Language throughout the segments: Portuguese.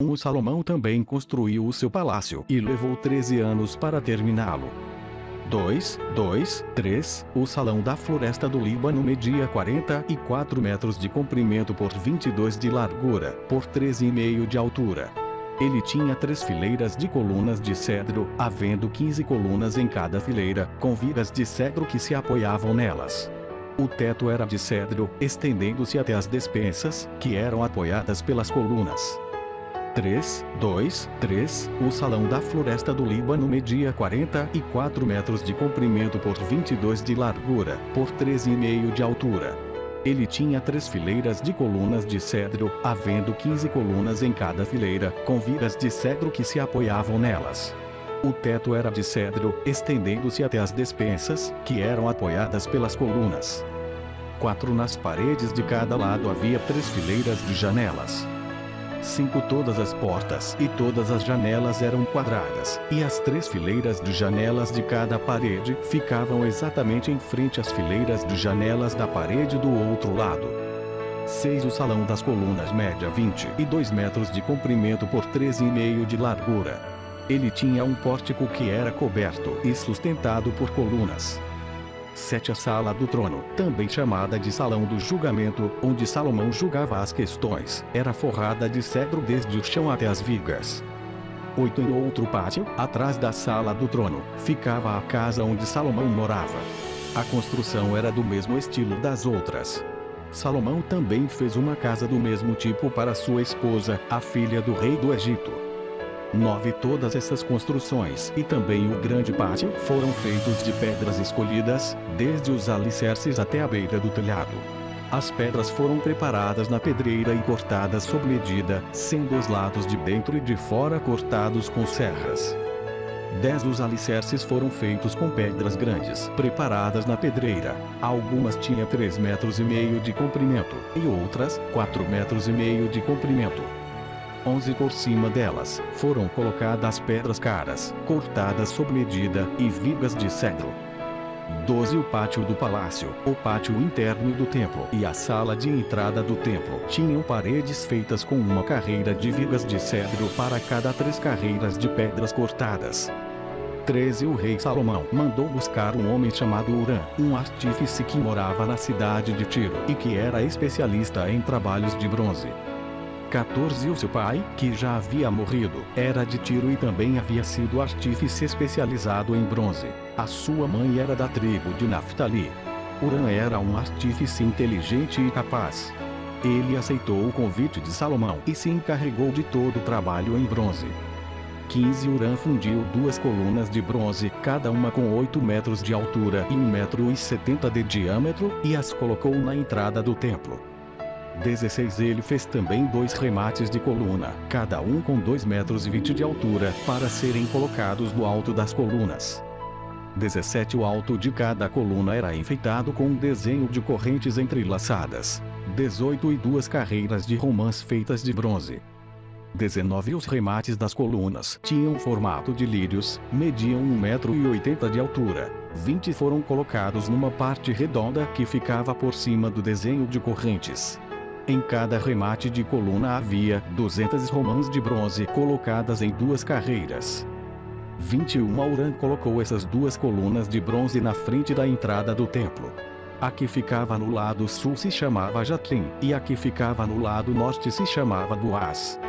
O Salomão também construiu o seu palácio e levou 13 anos para terminá-lo. 3. O Salão da Floresta do Líbano media 44 metros de comprimento por 22 de largura, por 13,5 de altura. Ele tinha 3 fileiras de colunas de cedro, havendo 15 colunas em cada fileira, com vigas de cedro que se apoiavam nelas. O teto era de cedro, estendendo-se até as despensas, que eram apoiadas pelas colunas. 3. O Salão da Floresta do Líbano media 44 metros de comprimento por 22 de largura, por 13,5 de altura. Ele tinha 3 fileiras de colunas de cedro, havendo 15 colunas em cada fileira, com vigas de cedro que se apoiavam nelas. O teto era de cedro, estendendo-se até as despensas, que eram apoiadas pelas colunas. 4. Nas paredes de cada lado havia 3 fileiras de janelas. 5. Todas as portas e todas as janelas eram quadradas, e as 3 fileiras de janelas de cada parede ficavam exatamente em frente às fileiras de janelas da parede do outro lado. 6. O Salão das Colunas média 22 metros de comprimento por 13,5 de largura. Ele tinha um pórtico que era coberto e sustentado por colunas. 7. A Sala do Trono, também chamada de Salão do Julgamento, onde Salomão julgava as questões, era forrada de cedro desde o chão até as vigas. 8. Em outro pátio, atrás da Sala do Trono, ficava a casa onde Salomão morava. A construção era do mesmo estilo das outras. Salomão também fez uma casa do mesmo tipo para sua esposa, a filha do rei do Egito. 9. Todas essas construções e também o grande pátio foram feitos de pedras escolhidas, desde os alicerces até a beira do telhado. As pedras foram preparadas na pedreira e cortadas sob medida, sendo os lados de dentro e de fora cortados com serras. 10. Os alicerces foram feitos com pedras grandes, preparadas na pedreira. Algumas tinham 3,5 metros de comprimento, e outras, 4,5 metros de comprimento. 11. Por cima delas, foram colocadas pedras caras, cortadas sob medida, e vigas de cedro. 12. O pátio do palácio, o pátio interno do templo e a sala de entrada do templo tinham paredes feitas com uma carreira de vigas de cedro para cada 3 carreiras de pedras cortadas. 13. O rei Salomão mandou buscar um homem chamado Hurã, um artífice que morava na cidade de Tiro e que era especialista em trabalhos de bronze. 14. O seu pai, que já havia morrido, era de Tiro e também havia sido artífice especializado em bronze. A sua mãe era da tribo de Naftali. Hurã era um artífice inteligente e capaz. Ele aceitou o convite de Salomão e se encarregou de todo o trabalho em bronze. 15. Hurã fundiu 2 colunas de bronze, cada uma com 8 metros de altura e 1,70 m de diâmetro, e as colocou na entrada do templo. 16. Ele fez também 2 remates de coluna, cada um com 2,20 metros de altura, para serem colocados no alto das colunas. 17. O alto de cada coluna era enfeitado com um desenho de correntes entrelaçadas. 18. E 2 carreiras de romãs feitas de bronze. 19. Os remates das colunas tinham formato de lírios, mediam 1,80 m de altura. 20. Foram colocados numa parte redonda que ficava por cima do desenho de correntes. Em cada remate de coluna havia 200 romãs de bronze colocadas em 2 carreiras. 21. Hurã colocou essas 2 colunas de bronze na frente da entrada do templo. A que ficava no lado sul se chamava Jaquim, e a que ficava no lado norte se chamava Boaz.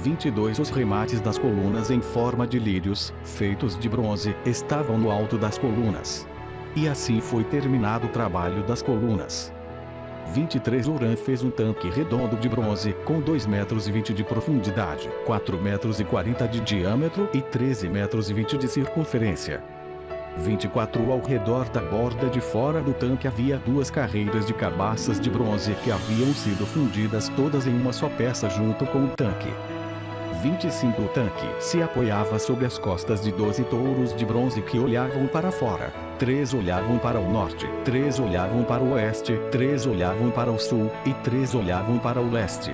22. Os remates das colunas em forma de lírios, feitos de bronze, estavam no alto das colunas. E assim foi terminado o trabalho das colunas. 23. Hurã fez um tanque redondo de bronze, com 2,20 metros de profundidade, 4,40 metros de diâmetro e 13,20 metros de circunferência. 24. Ao redor da borda de fora do tanque havia 2 carreiras de cabaças de bronze que haviam sido fundidas todas em uma só peça junto com o tanque. 25. O tanque se apoiava sobre as costas de 12 touros de bronze que olhavam para fora. 3 olhavam para o norte, 3 olhavam para o oeste, 3 olhavam para o sul, e 3 olhavam para o leste.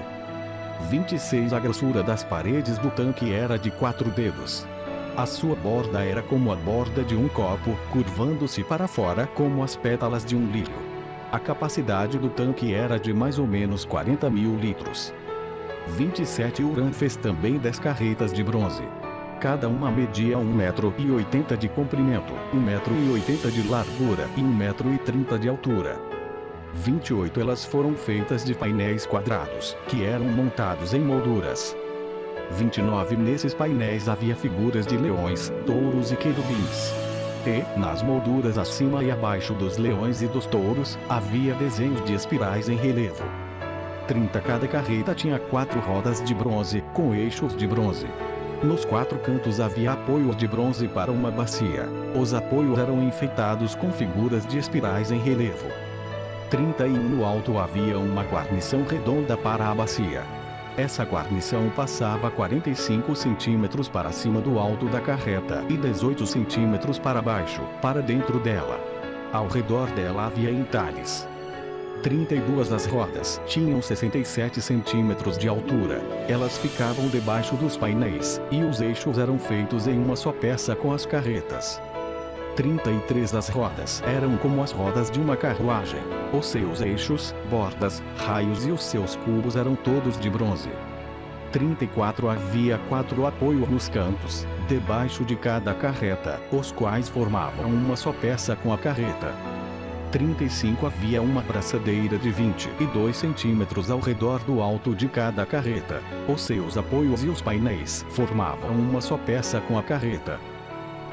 26. A grossura das paredes do tanque era de 4 dedos. A sua borda era como a borda de um copo, curvando-se para fora como as pétalas de um lírio. A capacidade do tanque era de mais ou menos 40.000 litros. 27 Urã fez também 10 carretas de bronze. Cada uma media 1,80 m de comprimento, 1,80 m de largura e 1,30 m de altura. 28 elas foram feitas de painéis quadrados, que eram montados em molduras. 29 nesses painéis havia figuras de leões, touros e querubins. E, nas molduras acima e abaixo dos leões e dos touros, havia desenhos de espirais em relevo. 30 cada carreta tinha 4 rodas de bronze, com eixos de bronze. Nos 4 cantos havia apoios de bronze para uma bacia. Os apoios eram enfeitados com figuras de espirais em relevo. 31 no alto havia uma guarnição redonda para a bacia. Essa guarnição passava 45 centímetros para cima do alto da carreta e 18 centímetros para baixo, para dentro dela. Ao redor dela havia entalhes. 32 as rodas tinham 67 centímetros de altura. Elas ficavam debaixo dos painéis, e os eixos eram feitos em uma só peça com as carretas. 33 as rodas eram como as rodas de uma carruagem. Os seus eixos, bordas, raios e os seus cubos eram todos de bronze. 34 havia 4 apoios nos cantos, debaixo de cada carreta, os quais formavam uma só peça com a carreta. 35 havia uma braçadeira de 22 centímetros ao redor do alto de cada carreta. Os seus apoios e os painéis formavam uma só peça com a carreta.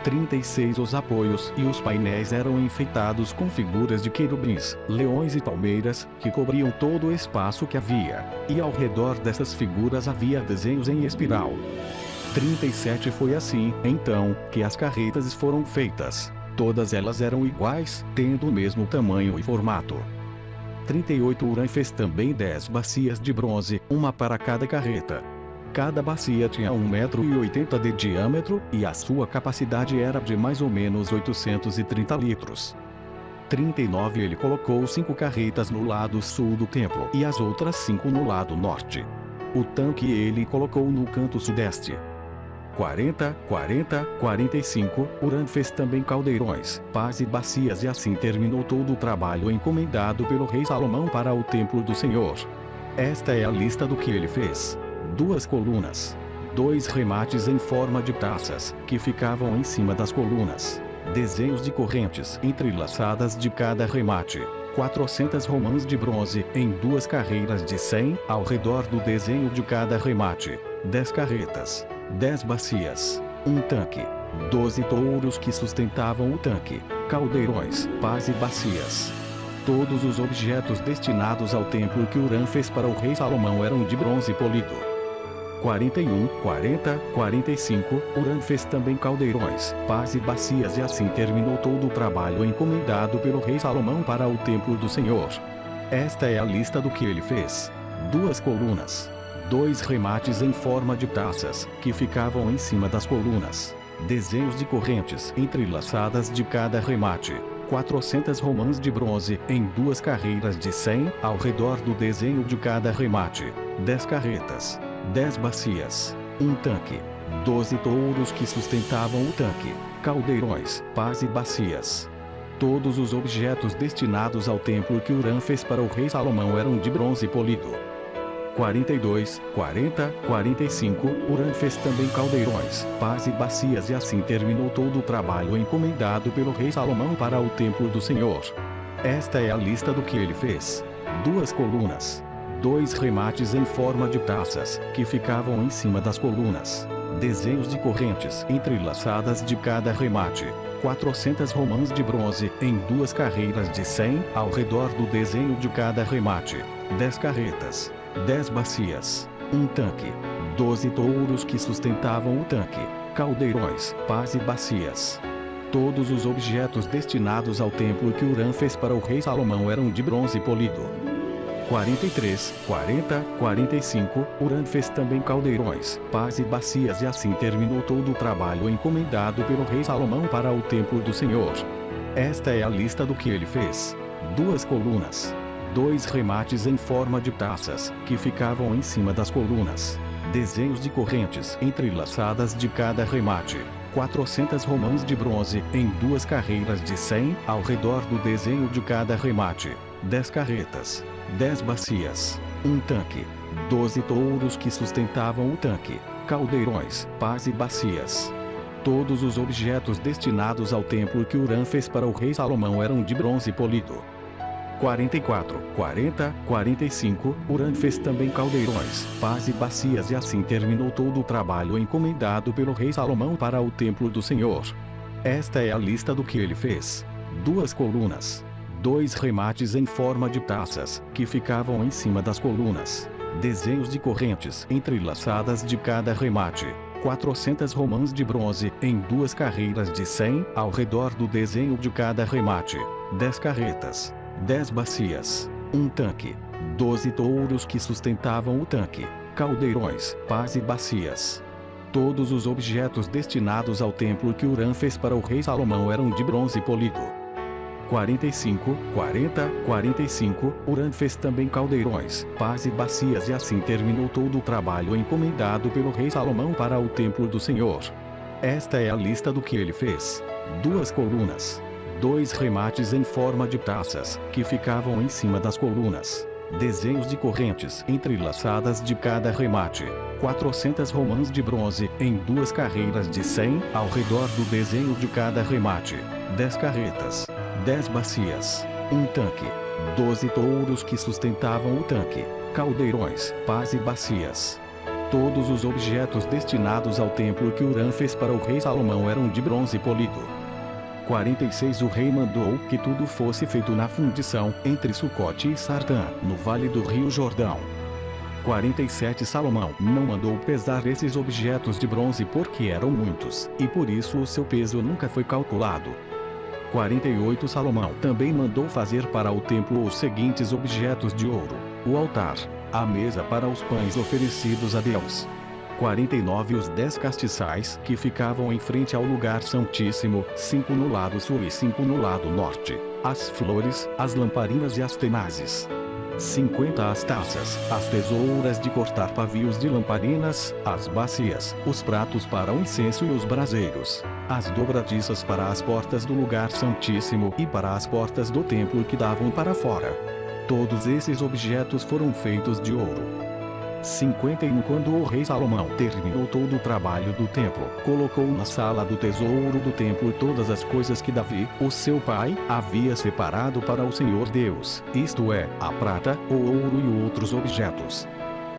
36 os apoios e os painéis eram enfeitados com figuras de querubins, leões e palmeiras, que cobriam todo o espaço que havia, e ao redor dessas figuras havia desenhos em espiral. 37 Foi assim, então, que as carretas foram feitas. Todas elas eram iguais, tendo o mesmo tamanho e formato. 38 Urã fez também 10 bacias de bronze, uma para cada carreta. Cada bacia tinha 1,80 m de diâmetro, e a sua capacidade era de mais ou menos 830 litros. 39 Ele colocou 5 carretas no lado sul do templo e as outras 5 no lado norte. O tanque ele colocou no canto sudeste. 45 Urã fez também caldeirões, pás e bacias, e assim terminou todo o trabalho encomendado pelo rei Salomão para o templo do Senhor. Esta é a lista do que ele fez: 2 colunas, 2 remates em forma de taças, que ficavam em cima das colunas, desenhos de correntes entrelaçadas de cada remate, 400 romãs de bronze em 2 carreiras de 100 ao redor do desenho de cada remate, 10 carretas, 10 bacias, um tanque, 12 touros que sustentavam o tanque, caldeirões, pás e bacias. Todos os objetos destinados ao templo que Urã fez para o rei Salomão eram de bronze polido. 45 Urã fez também caldeirões, pás e bacias, e assim terminou todo o trabalho encomendado pelo rei Salomão para o templo do Senhor. Esta é a lista do que ele fez: 2 colunas, 2 remates em forma de taças, que ficavam em cima das colunas, desenhos de correntes entrelaçadas de cada remate, 400 romãs de bronze em 2 carreiras de 100 ao redor do desenho de cada remate, 10 carretas, 10 bacias, um tanque, 12 touros que sustentavam o tanque, caldeirões, pás e bacias. Todos os objetos destinados ao templo que Urã fez para o rei Salomão eram de bronze polido. 45 Urã fez também caldeirões, pás e bacias, e assim terminou todo o trabalho encomendado pelo rei Salomão para o templo do Senhor. Esta é a lista do que ele fez: 2 colunas, 2 remates em forma de taças, que ficavam em cima das colunas, desenhos de correntes entrelaçadas de cada remate, 400 romãs de bronze em 2 carreiras de 100 ao redor do desenho de cada remate, 10 carretas, 10 bacias, um tanque, 12 touros que sustentavam o tanque, caldeirões, pás e bacias. Todos os objetos destinados ao templo que Urã fez para o rei Salomão eram de bronze polido. 45 Urã fez também caldeirões, pás e bacias, e assim terminou todo o trabalho encomendado pelo rei Salomão para o templo do Senhor. Esta é a lista do que ele fez: 2 colunas, 2 remates em forma de taças, que ficavam em cima das colunas, desenhos de correntes entrelaçadas de cada remate, 400 romãs de bronze em 2 carreiras de 100 ao redor do desenho de cada remate, 10 carretas, 10 bacias, um tanque, 12 touros que sustentavam o tanque, caldeirões, pás e bacias. Todos os objetos destinados ao templo que Hurã fez para o rei Salomão eram de bronze polido. 44, 40, 45, Hurã fez também caldeirões, pás e bacias, e assim terminou todo o trabalho encomendado pelo rei Salomão para o templo do Senhor. Esta é a lista do que ele fez: 2 colunas, 2 remates em forma de taças, que ficavam em cima das colunas, desenhos de correntes entrelaçadas de cada remate, 400 romãs de bronze em 2 carreiras de 100 ao redor do desenho de cada remate, 10 carretas, 10 bacias, um tanque, 12 touros que sustentavam o tanque, caldeirões, pás e bacias. Todos os objetos destinados ao templo que Hurã fez para o rei Salomão eram de bronze polido. 45, 40, 45, Hurã fez também caldeirões, pás e bacias, e assim terminou todo o trabalho encomendado pelo rei Salomão para o templo do Senhor. Esta é a lista do que ele fez: 2 colunas, 2 remates em forma de taças, que ficavam em cima das colunas, desenhos de correntes entrelaçadas de cada remate, 400 romãs de bronze em 2 carreiras de 100 ao redor do desenho de cada remate, 10 carretas, 10 bacias, um tanque, 12 touros que sustentavam o tanque, caldeirões, pás e bacias. Todos os objetos destinados ao templo que Hurã fez para o rei Salomão eram de bronze polido. 46 O rei mandou que tudo fosse feito na fundição, entre Sucote e Sardã, no vale do rio Jordão. 47 Salomão não mandou pesar esses objetos de bronze porque eram muitos, e por isso o seu peso nunca foi calculado. 48 Salomão também mandou fazer para o templo os seguintes objetos de ouro: o altar, a mesa para os pães oferecidos a Deus. 49 Os 10 castiçais que ficavam em frente ao lugar santíssimo, 5 no lado sul e 5 no lado norte, as flores, as lamparinas e as tenazes. 50 As taças, as tesouras de cortar pavios de lamparinas, as bacias, os pratos para o incenso e os braseiros, as dobradiças para as portas do lugar santíssimo e para as portas do templo que davam para fora. Todos esses objetos foram feitos de ouro. 51 Quando o rei Salomão terminou todo o trabalho do templo, colocou na sala do tesouro do templo todas as coisas que Davi, o seu pai, havia separado para o Senhor Deus, isto é, a prata, o ouro e outros objetos.